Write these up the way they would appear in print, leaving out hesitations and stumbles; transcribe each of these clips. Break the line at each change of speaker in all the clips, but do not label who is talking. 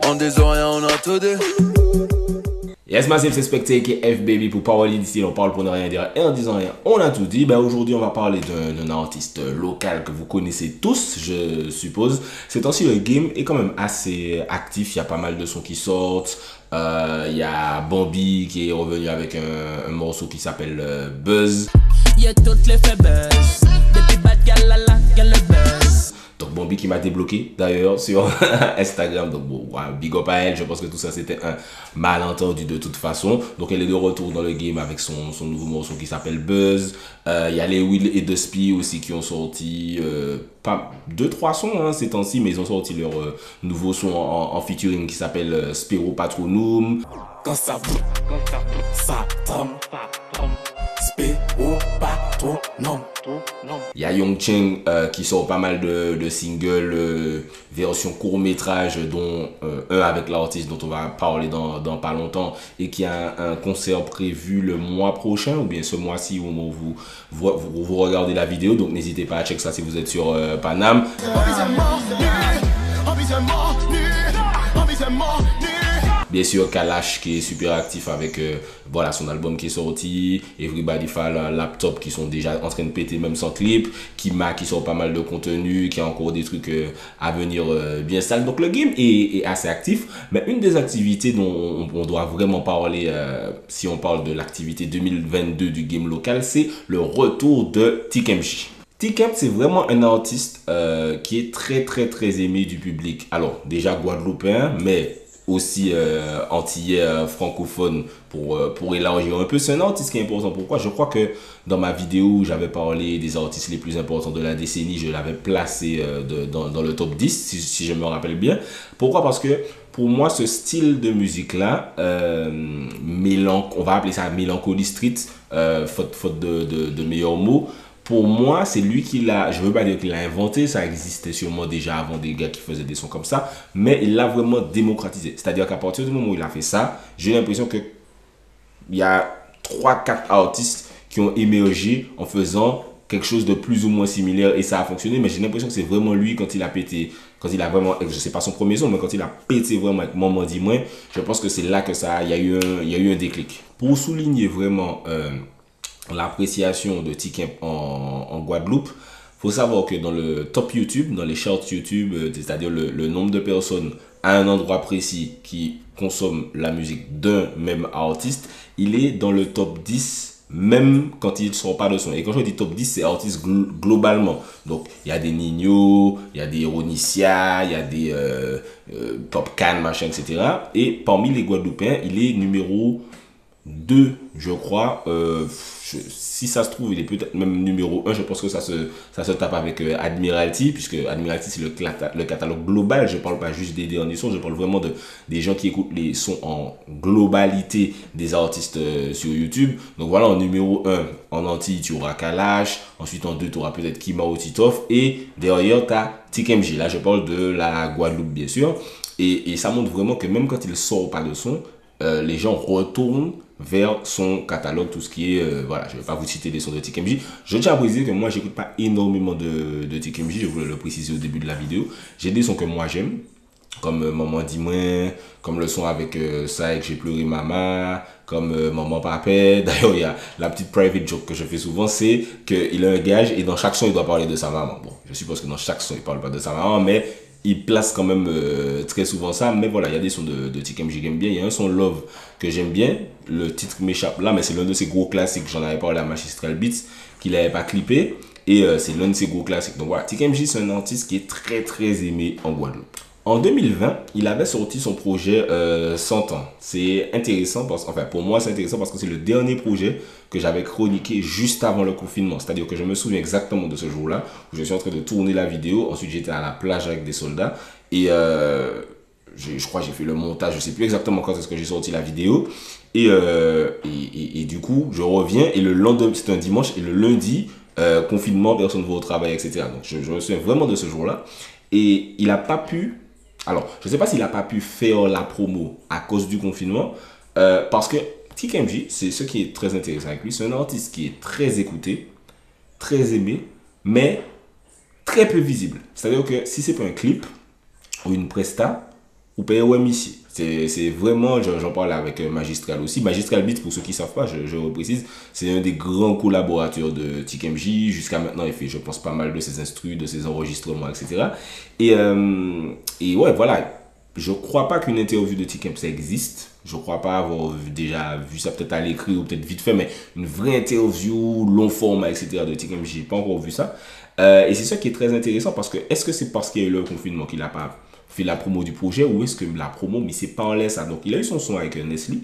On des oreilles, on a tout dit.
Yes, Massive, c'est Spectre qui est F-Baby pour parler d'ici, on parle pour ne rien dire et en disant rien, on a tout dit. Ben, aujourd'hui, on va parler d'un artiste local que vous connaissez tous, je suppose. Ces temps-ci, le game est quand même assez actif, il y a pas mal de sons qui sortent. Il y a Bambi qui est revenu avec un morceau qui s'appelle Buzz.
Il y a toutes les fait buzz, depuis bad gal le buzz.
Donc Bambi qui m'a débloqué d'ailleurs sur Instagram. Donc bon, ouais, big up à elle. Je pense que tout ça c'était un malentendu de toute façon. Donc elle est de retour dans le game avec son nouveau morceau qui s'appelle Buzz. Il y a les Will et Despy aussi qui ont sorti pas 2-3 sons hein, ces temps-ci, mais ils ont sorti leur nouveau son en featuring qui s'appelle Spero Patronum.
Quand ça tremble, Spero Patronum.
Il y a Young Cheng qui sort pas mal de singles, version court-métrage, dont un avec l'artiste dont on va parler dans pas longtemps, et qui a un concert prévu le mois prochain, ou bien ce mois-ci au moment où vous regardez la vidéo. Donc n'hésitez pas à checker ça si vous êtes sur Paname. Bien sûr, Kalash qui est super actif avec voilà, son album qui est sorti, Everybody Fall, Laptop qui sont déjà en train de péter même sans clip, Kima qui sort pas mal de contenu, qui a encore des trucs à venir bien sales. Donc le game est assez actif, mais une des activités dont on doit vraiment parler si on parle de l'activité 2022 du game local, c'est le retour de TKMJ. TKMJ, c'est vraiment un artiste qui est très aimé du public. Alors déjà guadeloupéen, mais aussi antillais francophone pour élargir un peu. C'est un artiste qui est important. Pourquoi? Je crois que dans ma vidéo, j'avais parlé des artistes les plus importants de la décennie. Je l'avais placé dans le top 10, si je me rappelle bien. Pourquoi? Parce que pour moi, ce style de musique-là, on va appeler ça mélancolie street, faute de meilleurs mots. Pour moi, c'est lui qui l'a, je veux pas dire qu'il l'a inventé, ça existait sûrement déjà avant des gars qui faisaient des sons comme ça, mais il l'a vraiment démocratisé. C'est-à-dire qu'à partir du moment où il a fait ça, j'ai l'impression que il y a 3-4 artistes qui ont émergé en faisant quelque chose de plus ou moins similaire et ça a fonctionné, mais j'ai l'impression que c'est vraiment lui quand il a pété, quand il a vraiment, je sais pas son premier son, mais quand il a pété vraiment avec Maman Dis-moi, je pense que c'est là que ça, il y a eu un déclic. Pour souligner vraiment l'appréciation de TKMJ en Guadeloupe, faut savoir que dans le top YouTube, dans les charts YouTube, c'est-à-dire le nombre de personnes à un endroit précis qui consomment la musique d'un même artiste, il est dans le top 10 même quand il ne sort pas de son. Et quand je dis top 10, c'est artiste globalement. Donc, il y a des Nino, il y a des Ronicia, il y a des Top Can, machin, etc. Et parmi les Guadeloupéens, il est numéro 2, je crois. Si ça se trouve, il est peut-être même numéro 1. Je pense que ça se tape avec Admiralty, puisque Admiralty, c'est le catalogue global. Je ne parle pas juste des derniers sons, je parle vraiment des gens qui écoutent les sons en globalité des artistes sur YouTube. Donc voilà, en numéro 1, en Antilles, tu auras Kalash. Ensuite, en 2, tu auras peut-être Kima ou Titoff. Et derrière, tu as TKMJ. Là, je parle de la Guadeloupe, bien sûr. Et ça montre vraiment que même quand il ne sort pas de son, les gens retournent vers son catalogue, tout ce qui est, voilà, je ne vais pas vous citer des sons de TKMJ. Je tiens à préciser que moi, j'écoute pas énormément de TKMJ, je voulais le préciser au début de la vidéo. J'ai des sons que moi j'aime, comme Maman Dis-moi, comme le son avec ça et que j'ai pleuré maman, comme Maman Papet. D'ailleurs, il y a la petite private joke que je fais souvent, c'est qu'il a un gage et dans chaque son, il doit parler de sa maman. Bon, je suppose que dans chaque son, il parle pas de sa maman, mais il place quand même très souvent ça. Mais voilà, il y a des sons de TKMJ que j'aime bien. Il y a un son Love que j'aime bien. Le titre m'échappe là, mais c'est l'un de ses gros classiques. J'en avais parlé à Magistral Beats, qu'il n'avait pas clippé. Et c'est l'un de ses gros classiques. Donc voilà, TKMJ, c'est un artiste qui est très aimé en Guadeloupe. En 2020, il avait sorti son projet 100 ans. C'est intéressant, enfin pour moi c'est intéressant parce que c'est le dernier projet que j'avais chroniqué juste avant le confinement. C'est-à-dire que je me souviens exactement de ce jour-là où je suis en train de tourner la vidéo. Ensuite j'étais à la plage avec des soldats et je crois que j'ai fait le montage. Je ne sais plus exactement quand est-ce que j'ai sorti la vidéo. Et du coup je reviens et le lendemain, c'est un dimanche et le lundi, confinement, personne ne va au travail, etc. Donc je me souviens vraiment de ce jour-là. Et il n'a pas pu... Alors, je ne sais pas s'il n'a pas pu faire la promo à cause du confinement, parce que TKMJ, c'est ce qui est très intéressant avec lui, c'est un artiste qui est très écouté, très aimé, mais très peu visible. C'est-à-dire que si c'est pas un clip, ou une presta, ou payer au ici. C'est vraiment, j'en parle avec Magistral aussi. Magistral Beats, pour ceux qui ne savent pas, je reprécise, c'est un des grands collaborateurs de TKMJ. Jusqu'à maintenant, il fait, je pense, pas mal de ses instrus, de ses enregistrements, etc. Et ouais, voilà. Je crois pas qu'une interview de TKMJ ça existe. Je crois pas avoir déjà vu ça peut-être à l'écrit ou peut-être vite fait, mais une vraie interview, long format, etc. de TKMJ, j'ai pas encore vu ça. Et c'est ça qui est très intéressant parce que est-ce que c'est parce qu'il y a eu le confinement qu'il n'a pas fait la promo du projet ou est-ce que la promo, mais c'est pas en laisse ça. Donc il a eu son son avec Nestlé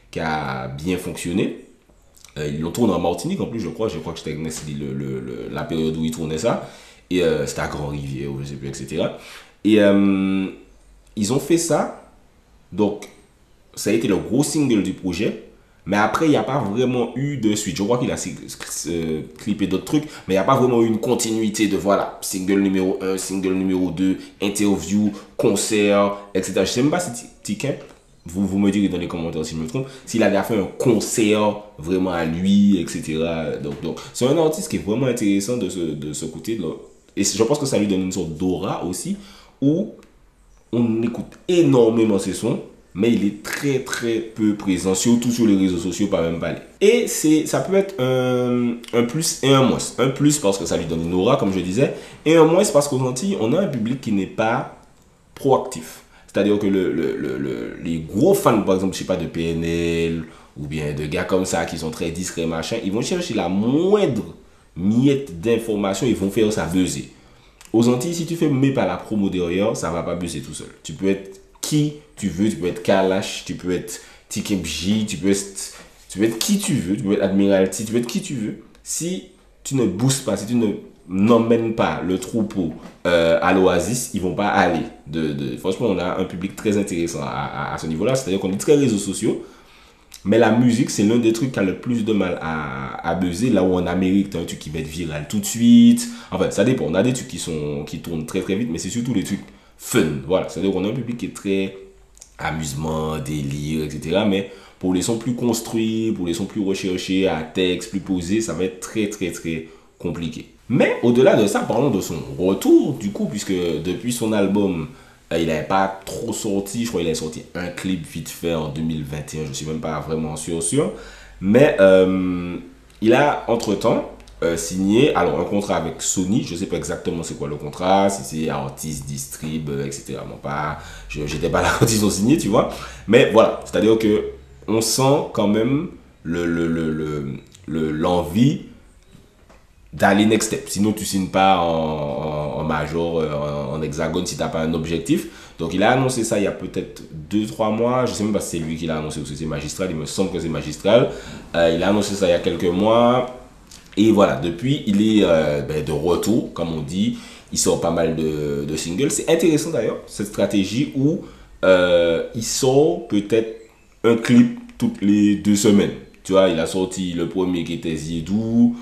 qui a bien fonctionné. Ils l'ont tourné en Martinique en plus, je crois que j'étais avec Nestlé la période où il tournait ça. Et c'était à Grand-Rivière, je sais plus, etc. Et ils ont fait ça. Donc ça a été le gros single du projet. Mais après, il n'y a pas vraiment eu de suite. Je crois qu'il a clippé d'autres trucs, mais il n'y a pas vraiment eu une continuité de voilà, single numéro 1, single numéro 2, interview, concert, etc. Je ne sais même pas si T-Camp, vous me direz dans les commentaires si je me trompe, s'il avait fait un concert vraiment à lui, etc. Donc c'est un artiste qui est vraiment intéressant de ce côté-là. Et je pense que ça lui donne une sorte d'aura aussi, où on écoute énormément ses sons, mais il est très très peu présent, surtout sur les réseaux sociaux, pas même parler. Et ça peut être un plus et un moins. Un plus parce que ça lui donne une aura, comme je disais, et un moins parce qu'aux Antilles, on a un public qui n'est pas proactif. C'est-à-dire que les gros fans, par exemple, je sais pas, de PNL, ou bien de gars comme ça, qui sont très discrets, machin, ils vont chercher la moindre miette d'information, ils vont faire ça buzzer. Aux Antilles, si tu fais mais pas la promo derrière, ça va pas buzzer tout seul. Tu peux être qui tu veux, tu peux être Kalash, tu peux être TKMJ, tu peux être qui tu veux, tu peux être Admiralty, tu peux être qui tu veux. Si tu ne boostes pas, si tu n'emmènes pas le troupeau à l'Oasis, ils vont pas aller. Franchement, on a un public très intéressant à ce niveau-là, c'est-à-dire qu'on est très réseaux sociaux, mais la musique, c'est l'un des trucs qui a le plus de mal à buzzer. Là où en Amérique, tu as un truc qui va être viral tout de suite. Enfin, ça dépend. On a des trucs qui tournent très très vite, mais c'est surtout les trucs fun. Voilà, c'est-à-dire qu'on a un public qui est très amusement, délire, etc. Mais pour les sons plus construits, pour les sons plus recherchés, à texte, plus posés, ça va être très très très compliqué. Mais au-delà de ça, parlons de son retour, du coup, puisque depuis son album, il n'avait pas trop sorti. Je crois qu'il a sorti un clip vite fait en 2021. Je ne suis même pas vraiment sûr. Mais il a entre-temps signé alors un contrat avec Sony. Je ne sais pas exactement c'est quoi le contrat. Si c'est artiste, distrib, etc. Bon, je n'étais pas là quand ils ont signé, tu vois. Mais voilà, c'est-à-dire que on sent quand même l'envie d'aller next step. Sinon, tu signes pas en major, en hexagone, si tu n'as pas un objectif. Donc, il a annoncé ça il y a peut-être 2-3 mois. Je ne sais même pas si c'est lui qui l'a annoncé ou si c'est Magistral. Il me semble que c'est Magistral. Il a annoncé ça il y a quelques mois. Et voilà, depuis, il est de retour, comme on dit. Il sort pas mal de singles. C'est intéressant d'ailleurs, cette stratégie où il sort peut-être un clip toutes les 2 semaines. Tu vois, il a sorti le premier qui était Zidou.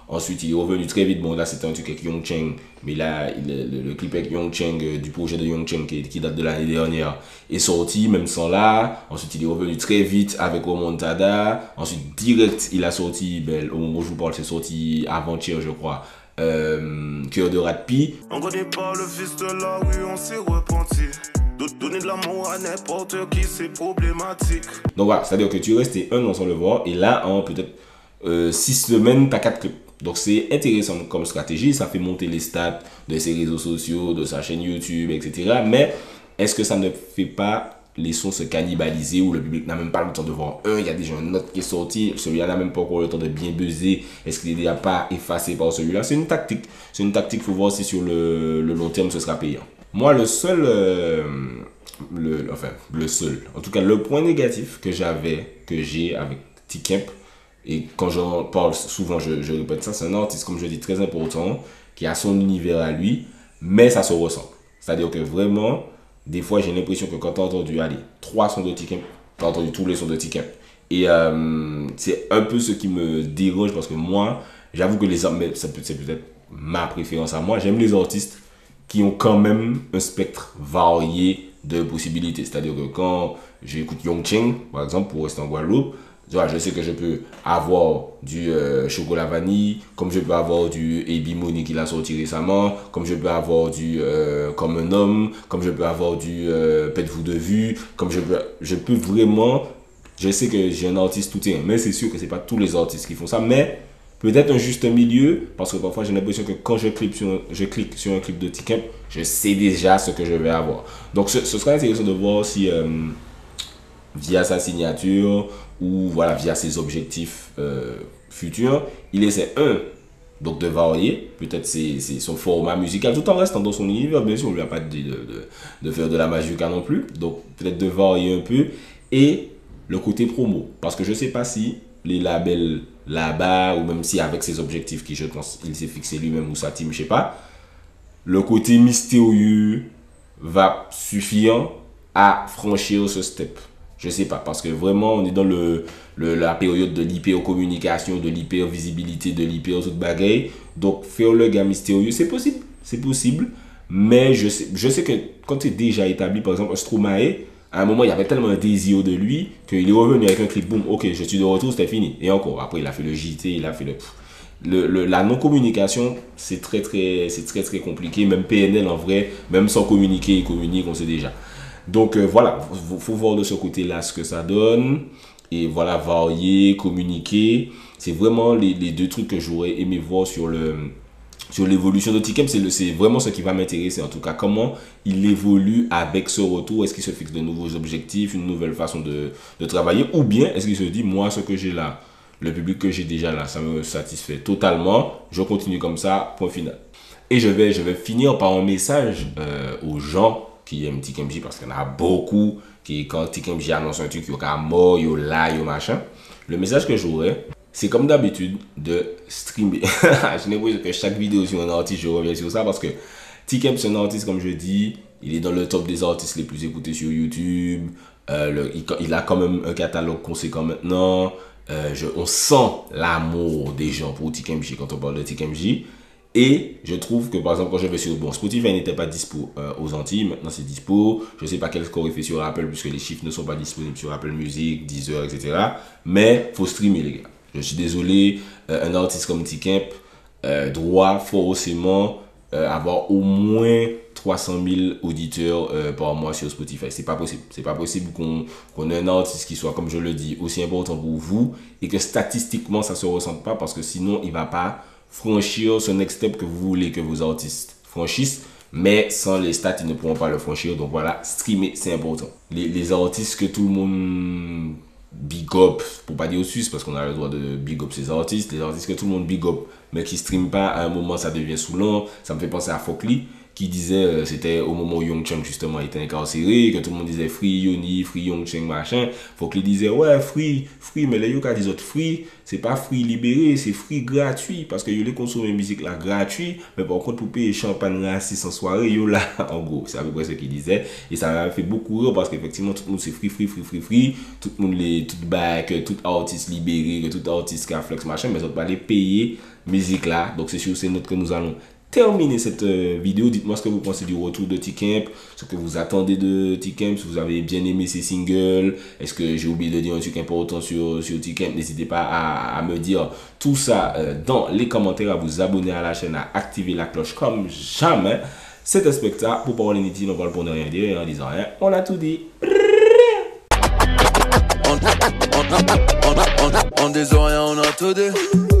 Ensuite, il est revenu très vite. Bon, là, c'était un truc avec Young Cheng. Mais là, le clip avec Young Cheng, du projet de Young Cheng qui date de l'année dernière, est sorti, même sans là. Ensuite, il est revenu très vite avec Omontada. Ensuite, direct, il a sorti, au moment où je vous parle, c'est sorti avant-hier, je crois. Cœur de Ratpi.
On connaît pas le fils de la rue, on s'est repenti. Donner de l'amour à n'importe qui, c'est problématique.
Donc voilà, c'est-à-dire que tu restais 1 an sans le voir et là, en peut-être 6 semaines, tu as 4 clips. Donc c'est intéressant comme stratégie, ça fait monter les stats de ses réseaux sociaux, de sa chaîne YouTube, etc. Mais est-ce que ça ne fait pas les sons se cannibaliser où le public n'a même pas le temps de voir il y a déjà un autre qui est sorti, celui-là n'a même pas encore le temps de bien buzzer, est-ce qu'il n'est déjà pas effacé par celui-là? C'est une tactique, il faut voir si sur le long terme ce sera payant. Moi le seul, en tout cas le point négatif que j'ai avec T-Camp, et quand j'en parle souvent je répète ça, c'est un artiste comme je dis très important, qui a son univers à lui, mais ça se ressent. C'est-à-dire que vraiment, des fois, j'ai l'impression que quand tu as entendu, 3 sons de T-Camp, tu as entendu tous les sons de T-Camp. Et c'est un peu ce qui me dérange parce que moi, j'avoue que c'est peut-être ma préférence à moi. J'aime les artistes qui ont quand même un spectre varié de possibilités. C'est-à-dire que quand j'écoute Young Cheng, par exemple, pour rester en Guadeloupe, Voilà, je sais que je peux avoir du chocolat vanille, comme je peux avoir du AB Money qu'il a sorti récemment, comme je peux avoir du Comme un homme, comme je peux avoir du Pète-vous de vue, comme je peux vraiment, je sais que j'ai un artiste tout mais c'est sûr que c'est pas tous les artistes qui font ça, mais peut-être un juste milieu, parce que parfois j'ai l'impression que quand je clique sur un clip de T-Kemp, je sais déjà ce que je vais avoir. Donc ce sera intéressant de voir si via sa signature ou voilà, via ses objectifs futurs, il essaie donc de varier, peut-être c'est son format musical, tout en restant dans son univers, bien sûr, on ne lui a pas dit de faire de la Majouka non plus, donc peut-être de varier un peu, et le côté promo, parce que je ne sais pas si les labels là-bas, ou même si avec ses objectifs qui je pense il s'est fixé lui-même ou sa team, je sais pas, le côté mystérieux va suffire à franchir ce step. Je sais pas, parce que vraiment on est dans la période de l'hyper-communication, de l'hyper-visibilité, de l'hyper-toute bagaille. Donc faire le gars mystérieux, c'est possible, mais je sais que quand tu es déjà établi, par exemple Stromae, à un moment il y avait tellement un désir de lui qu'il est revenu avec un clip, boum, ok, je suis de retour, c'était fini. Et encore, après il a fait le JT, il a fait la non-communication, c'est très compliqué. Même PNL en vrai, même sans communiquer, il communique, on sait déjà. Donc voilà, faut voir de ce côté-là ce que ça donne. Et voilà, varier, communiquer. C'est vraiment les deux trucs que j'aurais aimé voir sur l'évolution de T-Kemp. C'est vraiment ce qui va m'intéresser. En tout cas, comment il évolue avec ce retour. Est-ce qu'il se fixe de nouveaux objectifs, une nouvelle façon de travailler? Ou bien est-ce qu'il se dit, moi, ce que j'ai là, le public que j'ai déjà là, ça me satisfait totalement. Je continue comme ça, point final. Et je vais finir par un message aux gens qui aiment T-Kemp, parce qu'il y en a beaucoup qui, quand T-Kemp annonce un truc, il y a mort, il y a là, il y a machin. Le message que j'aurais, c'est comme d'habitude de streamer. Je n'ai pas que chaque vidéo sur un artiste, je reviens sur ça parce que T-Kemp, c'est un artiste, comme je dis, il est dans le top des artistes les plus écoutés sur YouTube. Il a quand même un catalogue conséquent maintenant. On sent l'amour des gens pour T-Kemp quand on parle de T-Kemp. Et je trouve que par exemple quand je vais sur Spotify n'était pas dispo aux Antilles, maintenant c'est dispo. Je sais pas quel score il fait sur Apple puisque les chiffres ne sont pas disponibles sur Apple Music, Deezer, etc. Mais faut streamer les gars. Je suis désolé, un artiste comme T-Kemp doit forcément avoir au moins 300 000 auditeurs par mois sur Spotify. C'est pas possible. C'est pas possible qu'on ait un artiste qui soit, comme je le dis, aussi important pour vous et que statistiquement ça se ressente pas parce que sinon il va pas franchir ce next step que vous voulez que vos artistes franchissent, mais sans les stats, ils ne pourront pas le franchir. Donc voilà, streamer, c'est important. Les artistes que tout le monde big up, pour pas dire au Suisse, parce qu'on a le droit de big up ces artistes, les artistes que tout le monde big up, mais qui streament pas, à un moment ça devient saoulant. Ça me fait penser à Fokli, qui disait, c'était au moment où Young Chang justement était incarcéré, que tout le monde disait free Yoni, free Young Chang, machin. Fokli disait, ouais, free, mais les yoka disent autres free, c'est pas free libéré, c'est free gratuit, parce que yo les consommer musique là gratuit, mais par contre pour payer champagne raciste en soirée, yo là, en gros, c'est à peu près ce qu'il disait, et ça m'a fait beaucoup rire, parce qu'effectivement, tout le monde c'est free, tout le monde tout back, tout artiste libéré, tout artiste qui a flex, machin, mais ça va pas les payer musique là, donc c'est sur ces notes que nous allons terminer cette vidéo. Dites-moi ce que vous pensez du retour de T-Kemp, ce que vous attendez de T-Kemp, si vous avez bien aimé ses singles, est-ce que j'ai oublié de dire un truc important sur T-Kemp. N'hésitez pas à me dire tout ça dans les commentaires, à vous abonner à la chaîne, à activer la cloche comme jamais. C'était Specta, pour parler inutile, on parle pour ne rien dire et en disant rien, on a tout dit.
On des rien, on a tout dit.